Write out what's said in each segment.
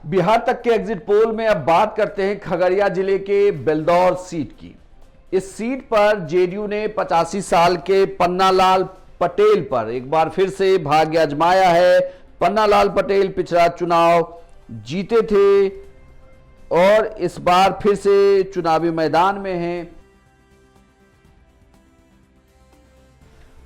बिहार तक के exit poll में अब बात करते हैं खगड़िया जिले के बेलदौर सीट की। इस सीट पर जेडीयू ने 85 साल के पन्नालाल पटेल पर एक बार फिर से भाग्य आजमाया है। पन्नालाल पटेल पिछला चुनाव जीते थे और इस बार फिर से चुनावी मैदान में हैं।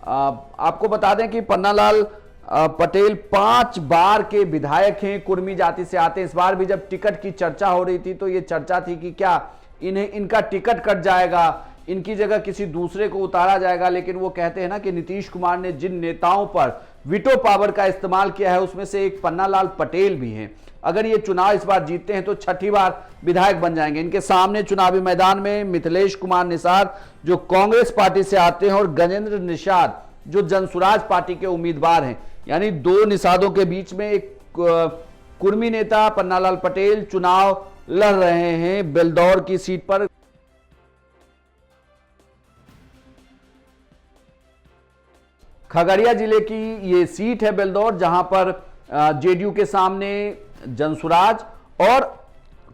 आपको बता दें कि पन्नालाल पटेल 5 बार के विधायक हैं, कुर्मी जाति से आते हैं। इस बार भी जब टिकट की चर्चा हो रही थी तो ये चर्चा थी कि क्या इनका टिकट कट जाएगा, इनकी जगह किसी दूसरे को उतारा जाएगा। लेकिन वो कहते हैं ना कि नीतीश कुमार ने जिन नेताओं पर वीटो पावर का इस्तेमाल किया है उसमें से एक पन्नालाल पटेल भी हैं। अगर ये चुनाव इस बार जीतते हैं तो 6ठी बार विधायक बन जाएंगे। इनके सामने चुनावी मैदान में मिथिलेश कुमार निषाद जो कांग्रेस पार्टी से आते हैं और गजेंद्र निषाद जो जनसुराज पार्टी के उम्मीदवार हैं। यानी दो निषादों के बीच में एक कुर्मी नेता पन्नालाल पटेल चुनाव लड़ रहे हैं बेलदौर की सीट पर। खगड़िया जिले की ये सीट है बेलदौर, जहां पर जेडीयू के सामने जनसुराज और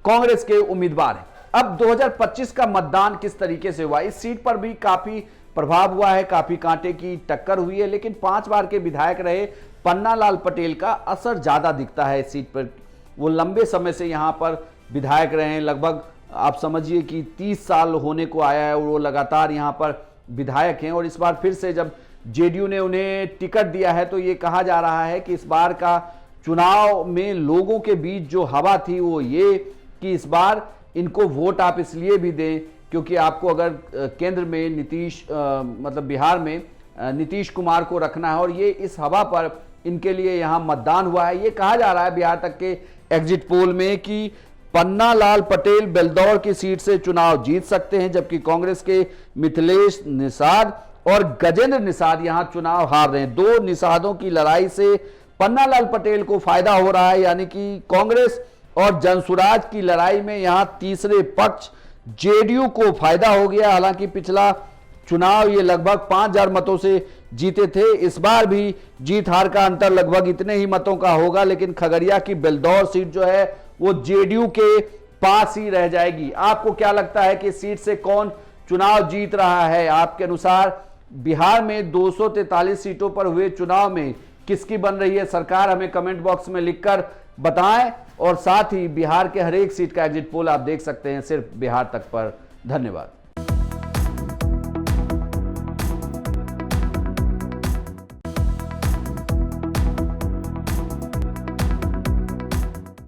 कांग्रेस के उम्मीदवार हैं। अब 2025 का मतदान किस तरीके से हुआ, इस सीट पर भी काफी प्रभाव हुआ है, काफी कांटे की टक्कर हुई है। लेकिन 5 बार के विधायक रहे पन्नालाल पटेल का असर ज्यादा दिखता है इस सीट पर। वो लंबे समय से यहां पर विधायक रहे हैं, लगभग आप समझिए कि 30 साल होने को आया है और वो लगातार यहां पर विधायक हैं। और इस बार फिर से जब जेडीयू ने उन्हें टिकट दिया है तो ये कहा जा रहा है कि इस बार का चुनाव में लोगों के बीच जो हवा थी वो ये कि इस बार इनको वोट आप इसलिए भी दें क्योंकि आपको अगर केंद्र में मतलब बिहार में नीतीश कुमार को रखना है और ये इस हवा पर इनके लिए यहां मतदान हुआ है। ये कहा जा रहा है बिहार तक के एग्जिट पोल में कि पन्नालाल पटेल बेलदौर की सीट से चुनाव जीत सकते हैं, जबकि कांग्रेस के मिथिलेश निषाद और गजेंद्र निषाद यहां चुनाव हार रहे हैं। दो निषादों की लड़ाई से पन्नालाल पटेल को फायदा हो रहा है, यानी कि कांग्रेस और जनसुराज की लड़ाई में यहां तीसरे पक्ष जेडीयू को फायदा हो गया। हालांकि पिछला चुनाव ये लगभग 5000 मतों से जीते थे, इस बार भी जीत हार का अंतर लगभग इतने ही मतों का होगा। लेकिन खगड़िया की बेलदौर सीट जो है वो जेडीयू के पास ही रह जाएगी। आपको क्या लगता है कि इस सीट से कौन चुनाव जीत रहा है? आपके अनुसार बिहार में 243 सीटों पर हुए चुनाव में किसकी बन रही है सरकार? हमें कमेंट बॉक्स में लिखकर बताएं और साथ ही बिहार के हर एक सीट का एग्जिट पोल आप देख सकते हैं सिर्फ बिहार तक पर। धन्यवाद।